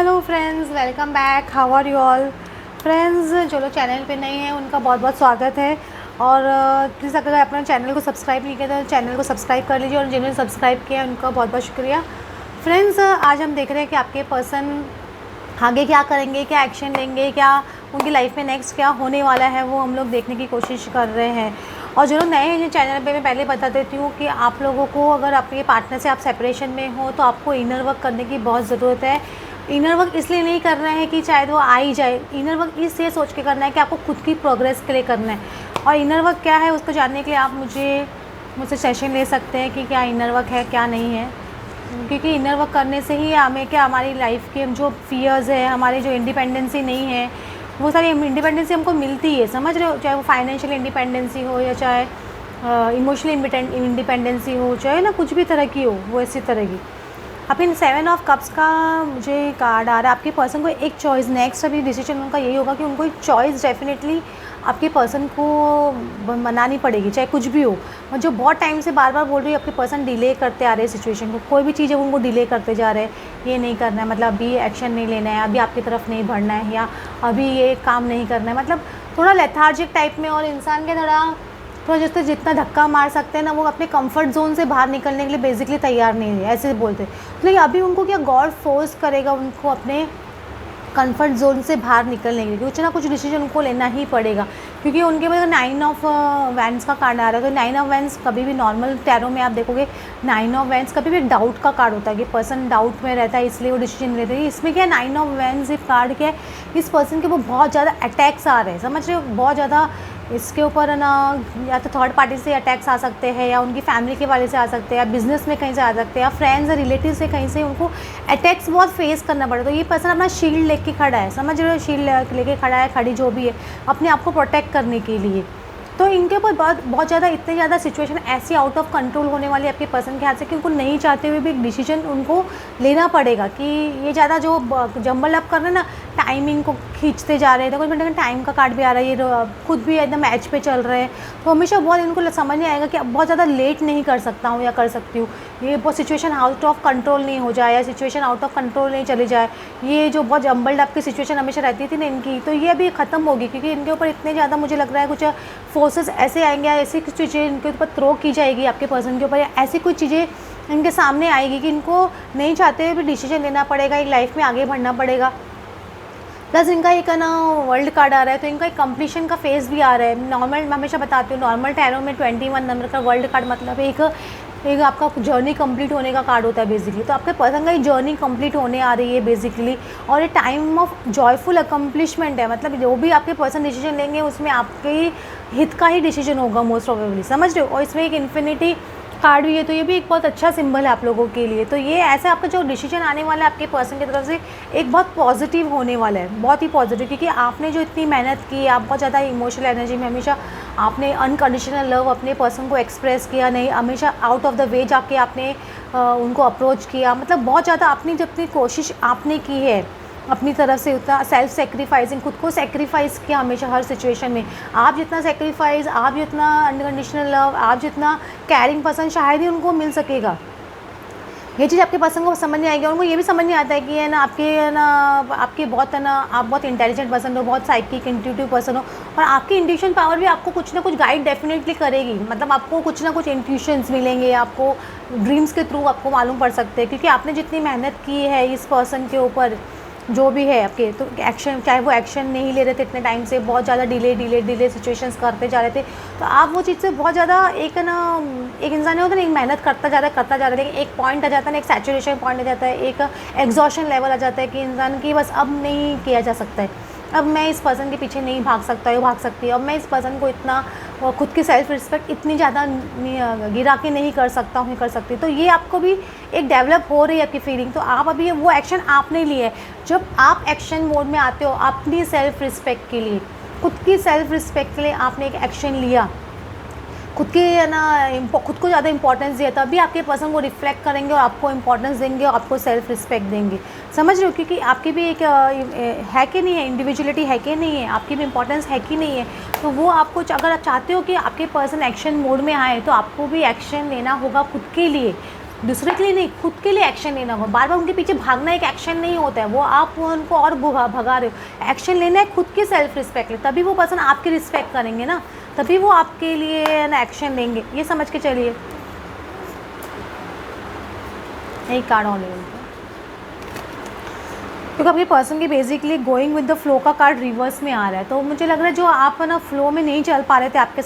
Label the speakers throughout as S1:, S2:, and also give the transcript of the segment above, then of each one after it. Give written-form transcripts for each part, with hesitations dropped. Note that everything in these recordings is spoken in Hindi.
S1: Hello friends, welcome back. How are you all friends. जो लोग चैनल पे नए हैं उनका बहुत बहुत स्वागत है। और प्लीज़ अगर अपने चैनल को सब्सक्राइब नहीं किया तो चैनल को सब्सक्राइब कर लीजिए, और जिन्होंने सब्सक्राइब किया उनका बहुत बहुत शुक्रिया। फ्रेंड्स, आज हम देख रहे हैं कि आपके पर्सन आगे क्या करेंगे, क्या एक्शन लेंगे, क्या उनकी लाइफ में नेक्स्ट क्या होने वाला है, वो हम लोग देखने की कोशिश कर रहे हैं। और जो लोग नए हैं चैनल पे, मैं पहले बता देती हूँ कि आप लोगों को अगर आपके पार्टनर से आप सेपरेशन में हो तो आपको इनर वर्क करने की बहुत ज़रूरत है। इनर वर्क इसलिए नहीं करना है कि शायद वो आ ही जाए, इनर वर्क इसलिए सोच के करना है कि आपको खुद की प्रोग्रेस के लिए करना है। और इनर वर्क क्या है उसको जानने के लिए आप मुझसे सेशन ले सकते हैं कि क्या इनर वर्क है क्या नहीं है। क्योंकि इनर वर्क करने से ही हमें क्या हमारी लाइफ के जो फियर्स है, हमारे जो इंडिपेंडेंसी नहीं है, वो सारी इंडिपेंडेंसी हमको मिलती है, समझ रहे हो। चाहे वो फाइनेंशियल इंडिपेंडेंसी हो या चाहे इमोशनल इंडिपेंडेंसी हो, चाहे ना कुछ भी तरह की हो, वो इसी तरह की। अब इन 7 ऑफ कप्स का मुझे कार्ड आ रहा है। आपके पर्सन को एक चॉइस, नेक्स्ट अभी डिसीजन उनका यही होगा कि उनको एक चॉइस डेफिनेटली आपके पर्सन को मनानी पड़ेगी, चाहे कुछ भी हो। मैं जो बहुत टाइम से बार बार बोल रही हूँ, आपके पर्सन डिले करते आ रहे हैं सिचुएशन को, कोई भी चीज़ है उनको डिले करते जा रहे हैं। ये नहीं करना है, मतलब अभी एक्शन नहीं लेना है, अभी आपकी तरफ नहीं बढ़ना है, या अभी ये काम नहीं करना है, मतलब थोड़ा लेथार्जिक टाइप में। और इंसान के थोड़ा जितना धक्का मार सकते हैं ना, वो अपने कंफर्ट जोन से बाहर निकलने के लिए बेसिकली तैयार नहीं है, ऐसे बोलते। लेकिन अभी उनको क्या गॉड फोर्स करेगा उनको अपने कंफर्ट जोन से बाहर निकलने के लिए, कुछ ना कुछ डिसीजन उनको लेना ही पड़ेगा। क्योंकि उनके पास 9 ऑफ वैंड्स का कार्ड आ रहा है। तो 9 ऑफ वैंड्स कभी भी नॉर्मल टैरो में आप देखोगे, 9 ऑफ वैंड्स कभी भी डाउट का कार्ड होता है कि पर्सन डाउट में रहता है, इसलिए वो डिसीजन लेते हैं। इसमें क्या 9 ऑफ वैंड्स इस कार्ड क्या है, इस पर्सन के वो बहुत ज़्यादा अटैक्स आ रहे हैं, समझ रहे हो। बहुत ज़्यादा इसके ऊपर है ना, या तो थर्ड पार्टी से अटैक्स आ सकते हैं, या उनकी फैमिली के वाले से आ सकते हैं, या बिजनेस में कहीं से आ सकते हैं, या फ्रेंड्स या रिलेटिव से कहीं से उनको अटैक्स बहुत फेस करना पड़े। तो ये पर्सन अपना शील्ड लेके खड़ा है, समझ रहे हो, शील्ड लेके खड़ा है, खड़ी जो भी है, अपने आप को प्रोटेक्ट करने के लिए। तो इनके ऊपर बहुत ज़्यादा इतने ज़्यादा सिचुएशन ऐसी आउट ऑफ कंट्रोल होने वाली है आपके पर्सन के हाथ से कि उनको नहीं चाहते हुए भी एक डिसीजन उनको लेना पड़ेगा। कि ये ज़्यादा जो जंबल अप कर रहे हैं ना, टाइमिंग को खींचते जा रहे हैं। देखो इसमें टाइम का कार्ड भी आ रहा है, ये खुद भी एकदम एज पे चल रहे हैं। तो हमेशा बहुत इनको समझ नहीं आएगा कि अब बहुत ज़्यादा लेट नहीं कर सकता हूँ या कर सकती हूँ, ये बहुत सिचुएशन आउट ऑफ कंट्रोल नहीं हो जाए, या सिचुएशन आउट ऑफ कंट्रोल नहीं चली जाए। ये जो बहुत जंबल्ड अप की सिचुएशन हमेशा रहती थी ना इनकी, तो ये अभी ख़त्म होगी। क्योंकि इनके ऊपर इतने ज़्यादा मुझे लग रहा है कुछ फोर्सेस ऐसे आएंगे, ऐसी कुछ चीज़ें इनके ऊपर थ्रो की जाएगी आपके पर्सन के ऊपर, या ऐसी कुछ चीज़ें इनके सामने आएगी कि इनको नहीं चाहते हुए भी डिसीजन लेना पड़ेगा, एक लाइफ में आगे बढ़ना पड़ेगा। प्लस इनका एक ना वर्ल्ड कार्ड आ रहा है, तो इनका एक कंप्लीशन का फेज़ भी आ रहा है। नॉर्मल, मैं हमेशा बताती हूँ, नॉर्मल टैरो में 21 नंबर का वर्ल्ड कार्ड मतलब एक आपका जर्नी कंप्लीट होने का कार्ड होता है बेसिकली। तो आपके पर्सन का ये जर्नी कंप्लीट होने आ रही है बेसिकली, और ये टाइम ऑफ जॉयफुल अकम्पलिशमेंट है। मतलब जो भी आपके पर्सन डिसीजन लेंगे उसमें आपके हित का ही डिसीजन होगा मोस्ट प्रोबेबली, समझ रहे हो। और इसमें एक इन्फिनिटी कार्ड भी है, तो ये भी एक बहुत अच्छा सिंबल है आप लोगों के लिए। तो ये ऐसे आपका जो डिसीजन आने वाला है आपके पर्सन की तरफ से एक बहुत पॉजिटिव होने वाला है, बहुत ही पॉजिटिव। क्योंकि आपने जो इतनी मेहनत की, आप बहुत ज़्यादा इमोशनल एनर्जी में हमेशा आपने अनकंडीशनल लव अपने पर्सन को एक्सप्रेस किया, नहीं हमेशा आउट ऑफ द वे जाके आपने उनको अप्रोच किया। मतलब बहुत ज़्यादा अपनी जितनी कोशिश आपने की है अपनी तरफ से, उतना सेल्फ सेक्रीफाइसिंग, खुद को सेक्रीफाइस किया हमेशा हर सिचुएशन में। आप जितना सेक्रीफाइस, आप जितना अनकंडीशनल लव, आप जितना कैरिंग पर्सन शायद ही उनको मिल सकेगा। ये चीज़ आपके पर्सन को समझ नहीं आएगी। उनको ये भी समझ नहीं आता है कि है ना आपके बहुत है ना, आप बहुत इंटेलिजेंट पर्सन हो, बहुत साइकिक इंट्यूटिव पर्सन हो, और आपकी इंट्यूशन पावर भी आपको कुछ ना कुछ गाइड डेफिनेटली करेगी। मतलब आपको कुछ ना कुछ इंट्यूशंस मिलेंगे, आपको ड्रीम्स के थ्रू आपको मालूम पड़ सकते हैं। क्योंकि आपने जितनी मेहनत की है इस पर्सन के ऊपर, जो भी है आपके, तो एक्शन, चाहे वो एक्शन नहीं ले रहे थे इतने टाइम से, बहुत ज़्यादा डिले सिचुएशंस करते जा रहे थे, तो आप वो चीज़ से बहुत ज़्यादा एक इंसान होता है ना, एक मेहनत करता जा रहा है, लेकिन एक पॉइंट आ जाता है ना, एक सैचुरेशन पॉइंट आ जाता है, एक एग्जॉशन लेवल आ जाता है कि इंसान की बस अब नहीं किया जा सकता है, अब मैं इस पर्सन के पीछे नहीं भाग सकती, अब मैं इस पर्सन को इतना खुद की सेल्फ रिस्पेक्ट इतनी ज़्यादा गिरा के नहीं कर सकती। तो ये आपको भी एक डेवलप हो रही है आपकी फीलिंग। तो आप अभी वो एक्शन आपने लिए है। जब आप एक्शन मोड में आते हो अपनी सेल्फ रिस्पेक्ट के लिए, खुद की सेल्फ रिस्पेक्ट के लिए आपने एक एक्शन लिया, खुद के है ना, खुद को ज़्यादा इंपॉर्टेंस दिया, तभी आपके पर्सन को रिफ्लेक्ट करेंगे और आपको इंपॉर्टेंस देंगे और आपको सेल्फ रिस्पेक्ट देंगे, समझ रहे हो। क्योंकि आपकी भी एक है कि नहीं है, इंडिविजुअलिटी है कि नहीं है, आपकी भी इंपॉर्टेंस है कि नहीं है। तो वो आपको, अगर आप चाहते हो कि आपके पर्सन एक्शन मोड में आए, तो आपको भी एक्शन लेना होगा खुद के लिए। दूसरे के लिए नहीं, खुद के लिए एक्शन लेना होगा। बार बार उनके पीछे भागना एक एक्शन नहीं होता है, वो आप उनको और भगा रहे हो। एक्शन लेना है खुद की सेल्फ रिस्पेक्ट ले, तभी वो पर्सन आपकी रिस्पेक्ट करेंगे ना, तभी वो आपके लिए ना एक्शन लेंगे, ये समझ के चलिए। एक कार्ड ऑन है क्योंकि आपके पर्सन की basically going with the flow का कार्ड रिवर्स में आ रहा है। तो मुझे लग रहा है जो आप ना फ्लो में नहीं चल पा रहे थे आपके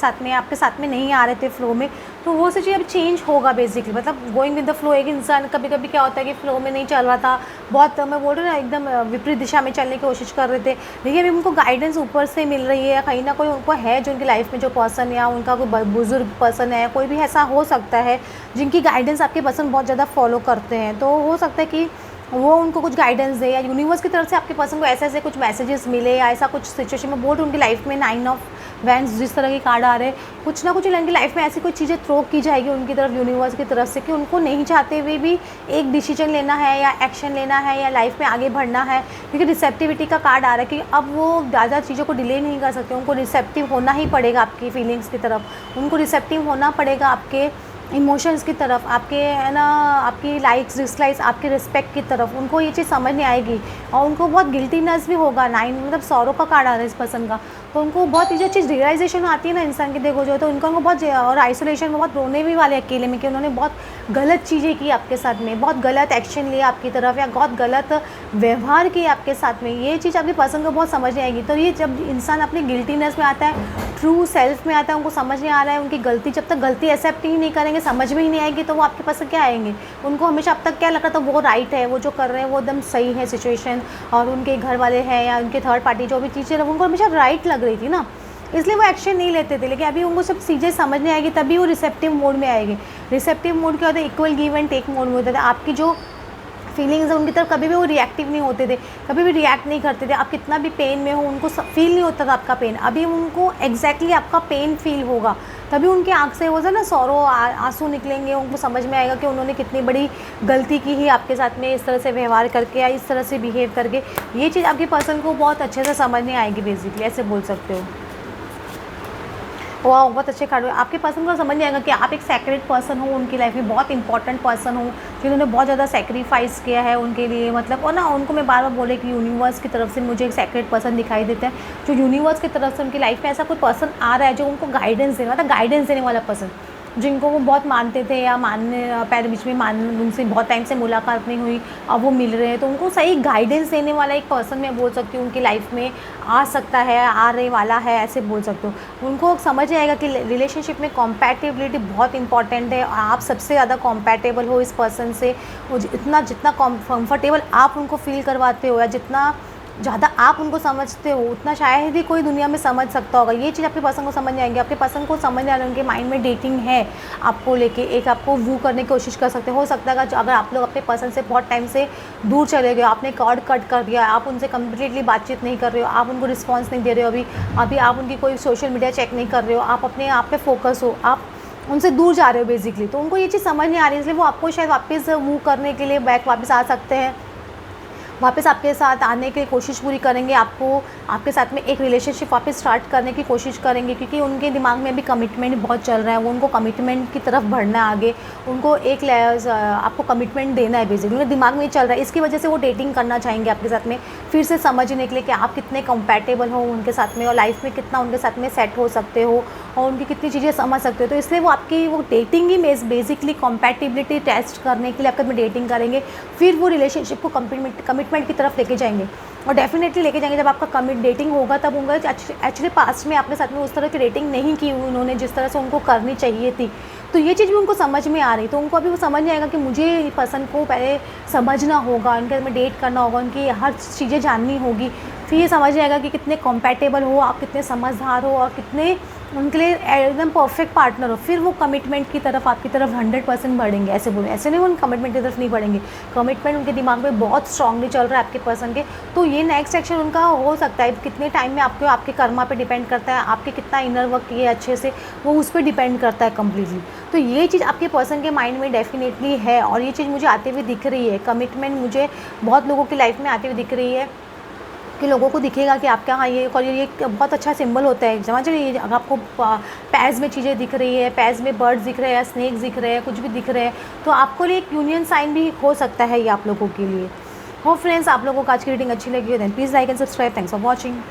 S1: साथ में नहीं आ रहे थे फ्लो में, तो वो सब चीज़ अब चेंज होगा बेसिकली। मतलब गोइंग विद द फ्लो, एक इंसान कभी कभी क्या होता है कि फ्लो में नहीं चल रहा था, बहुत मैं बोल रही हूँ ना एकदम विपरीत दिशा में चलने की कोशिश कर रहे थे, लेकिन अभी उनको गाइडेंस ऊपर से मिल रही है, कहीं ना कोई उनको है जो उनकी लाइफ में जो पर्सन या उनका कोई बुजुर्ग पर्सन है, कोई भी ऐसा हो सकता है जिनकी गाइडेंस आपके पर्सन बहुत ज़्यादा फॉलो करते हैं। तो हो सकता है कि वो उनको कुछ गाइडेंस दे, या यूनिवर्स की तरफ से आपके पर्सन को ऐसे ऐसे कुछ मैसेजेस मिले, या ऐसा कुछ सिचुएशन में बोल उनकी लाइफ में 9 ऑफ वैंड्स जिस तरह के कार्ड आ रहे हैं, कुछ ना कुछ उनकी लाइफ में ऐसी कोई चीज़ें थ्रो की जाएगी उनकी तरफ यूनिवर्स की तरफ से कि उनको नहीं चाहते हुए भी एक डिसीजन लेना है या एक्शन लेना है या लाइफ में आगे बढ़ना है। क्योंकि रिसेप्टिविटी का कार्ड आ रहा है कि अब वो ज़्यादा चीज़ों को डिले नहीं कर सकते, उनको रिसेप्टिव होना ही पड़ेगा आपकी फीलिंग्स की तरफ, उनको रिसेप्टिव होना पड़ेगा आपके इमोशंस की तरफ, आपके है ना, आपकी लाइक्स डिसलाइक्स, आपकी रिस्पेक्ट की तरफ, उनको ये चीज़ समझ नहीं आएगी और उनको बहुत गिल्टीनेस भी होगा। 9 मतलब सौरों का कार्ड आ रहा है इस पर्सन का, तो उनको बहुत ये जो चीज़ रियलाइजेशन आती है ना इंसान की, देखो जो, तो उनको बहुत और आइसोलेशन में बहुत रोने भी वाले अकेले में कि उन्होंने बहुत गलत चीज़ें की आपके साथ में, बहुत गलत एक्शन लिया आपकी तरफ या बहुत गलत व्यवहार किया आपके साथ में, ये चीज़ आपके पर्सन को बहुत समझ नहीं आएगी। तो ये जब इंसान अपनी गिल्टीनेस में आता है, ट्रू सेल्फ में आता है, उनको समझ नहीं आ रहा है उनकी गलती, जब तक गलती एक्सेप्ट ही नहीं करेंगे, समझ में ही नहीं आएगी, तो वो आपके पास क्या आएंगे। उनको हमेशा अब तक क्या लग रहा था वो राइट है, वो जो कर रहे हैं वो एकदम सही है सिचुएशन, और उनके घर वाले हैं या उनके थर्ड पार्टी जो भी चीज़ें उनको हमेशा राइट लग रही थी ना, इसलिए वो एक्शन नहीं लेते थे। लेकिन अभी उनको सब चीज़ें समझ नहीं आएगी, तभी वो रिसेप्टिव मोड में आएगी। रिसेप्टिव मोड क्या होता है, equal give and take mode में होता था। आपकी जो फीलिंग्स है उनकी तरफ कभी भी वो रिएक्टिव नहीं होते थे, कभी भी रिएक्ट नहीं करते थे। आप कितना भी पेन में हो उनको फील नहीं होता था आपका पेन, अभी उनको एग्जैक्टली आपका पेन फील होगा, तभी उनकी आँख से वो ना सौरों आंसू निकलेंगे, उनको समझ में आएगा कि उन्होंने कितनी बड़ी गलती की ही आपके साथ में इस तरह से व्यवहार करके या इस तरह से बिहेव करके। ये चीज़ आपके पर्सन को बहुत अच्छे से समझ नहीं आएगी बेसिकली, ऐसे बोल सकते हो। वाह, बहुत अच्छे कार्ड हुए। आपके पर्सन को समझ नहीं आएगा कि आप एक सेक्रेट पर्सन हो उनकी लाइफ में, बहुत इंपॉर्टेंट पर्सन हो जिन्होंने बहुत ज़्यादा सेक्रीफाइस किया है उनके लिए। मतलब और ना उनको मैं बार बार बोले कि यूनिवर्स की तरफ से मुझे एक सेक्रेट पर्सन दिखाई देता है, जो यूनिवर्स की तरफ से उनकी लाइफ में ऐसा कोई पर्सन आ रहा है जो उनको गाइडेंस देना, मतलब गाइडेंस देने वाला पर्सन, जिनको वो बहुत मानते थे या मानने पहले बीच में उनसे बहुत टाइम से मुलाकात नहीं हुई, अब वो मिल रहे हैं, तो उनको सही गाइडेंस देने वाला एक पर्सन मैं बोल सकती हूँ उनकी लाइफ में आ सकता है, आने वाला है, ऐसे बोल सकते हो। उनको समझ आएगा कि रिलेशनशिप में कॉम्पैटिबिलिटी बहुत इंपॉर्टेंट है, आप सबसे ज़्यादा कॉम्पैटिबल हो इस पर्सन से, जितना कंफर्टेबल आप उनको फील करवाते हो या जितना ज़्यादा आप उनको समझते हो उतना शायद ही कोई दुनिया में समझ सकता होगा। ये चीज़ आपके पर्सन को समझ नहीं आएंगे। आपके पर्सन को समझ आ रहा है, उनके माइंड में डेटिंग है आपको लेके, एक आपको वू करने की कोशिश कर सकते हो सकता है अगर आप लोग अपने पर्सन से बहुत टाइम से दूर चले गए, आपने कॉर्ड कट कर दिया, आप उनसे कम्प्लीटली बातचीत नहीं कर रहे हो, आप उनको रिस्पॉन्स नहीं दे रहे हो, अभी आप उनकी कोई सोशल मीडिया चेक नहीं कर रहे हो, आप अपने आप पे फोकस हो, आप उनसे दूर जा रहे हो बेसिकली, तो उनको ये चीज़ समझ नहीं आ रही, इसलिए वो आपको शायद वापस मूव करने के लिए बैक वापस आ सकते हैं, वापस आपके साथ आने की कोशिश पूरी करेंगे, आपको आपके साथ में एक रिलेशनशिप वापस स्टार्ट करने की कोशिश करेंगे, क्योंकि उनके दिमाग में भी कमिटमेंट बहुत चल रहा है, वो उनको कमिटमेंट की तरफ बढ़ना है आगे, उनको एक आपको कमिटमेंट देना है बेसिकली, उनके दिमाग में चल रहा है। इसकी वजह से वो डेटिंग करना चाहेंगे आपके साथ में, फिर से समझने के लिए कि आप कितने कंपैटिबल हो उनके साथ में और लाइफ में कितना उनके साथ में सेट हो सकते हो और उनकी कितनी चीज़ें समझ सकते हो। तो इसलिए वो आपकी वो डेटिंग ही बेसिकली कंपैटिबिलिटी टेस्ट करने के लिए आपके में डेटिंग करेंगे, फिर वो रिलेशनशिप को कमिटमेंट की तरफ लेके जाएंगे और डेफिनेटली लेके जाएंगे। जब आपका डेटिंग होगा तब उनका एक्चुअली पास्ट में आपके साथ में उस तरह की डेटिंग नहीं की उन्होंने जिस तरह से उनको करनी चाहिए थी, तो ये चीज़ भी उनको समझ में आ रही, तो उनको अभी वो समझ नहीं आएगा कि मुझे पर्सन को पहले समझना होगा, उनके में डेट करना होगा, उनकी हर चीज़ें जाननी होगी, फिर ये समझ आएगा कि कितने कंपैटिबल हो आप, कितने समझदार हो और कितने उनके लिए एकदम परफेक्ट पार्टनर हो। फिर वो कमिटमेंट की तरफ आपकी तरफ 100% बढ़ेंगे, ऐसे बोले, ऐसे नहीं वो कमिटमेंट की तरफ नहीं बढ़ेंगे, कमिटमेंट उनके दिमाग में बहुत स्ट्रांगली चल रहा है आपके पर्सन के। तो ये नेक्स्ट एक्शन उनका हो सकता है कितने टाइम में, आपके कर्मा पे डिपेंड करता है, आपके कितना इनर वर्क किए अच्छे से वो उस पर डिपेंड करता है कम्प्लीटली। तो ये चीज़ आपके पर्सन के माइंड में डेफिनेटली है और ये चीज़ मुझे आते हुए दिख रही है, कमिटमेंट मुझे बहुत लोगों की लाइफ में आती हुई दिख रही है कि लोगों को दिखेगा कि आपके यहाँ ये, और ये एक बहुत अच्छा सिंबल होता है, समझ रही है। अगर आपको पैज़ में चीज़ें दिख रही है, पैज़ में बर्ड्स दिख रहे हैं या स्नेक्स दिख रहे हैं, कुछ भी दिख रहे हैं, तो आपको लिए एक यूनियन साइन भी हो सकता है ये आप लोगों के लिए। हो फ्रेंड्स, आप लोगों को आज की रीडिंग अच्छी लगी हो then please like and subscribe. Thanks for watching.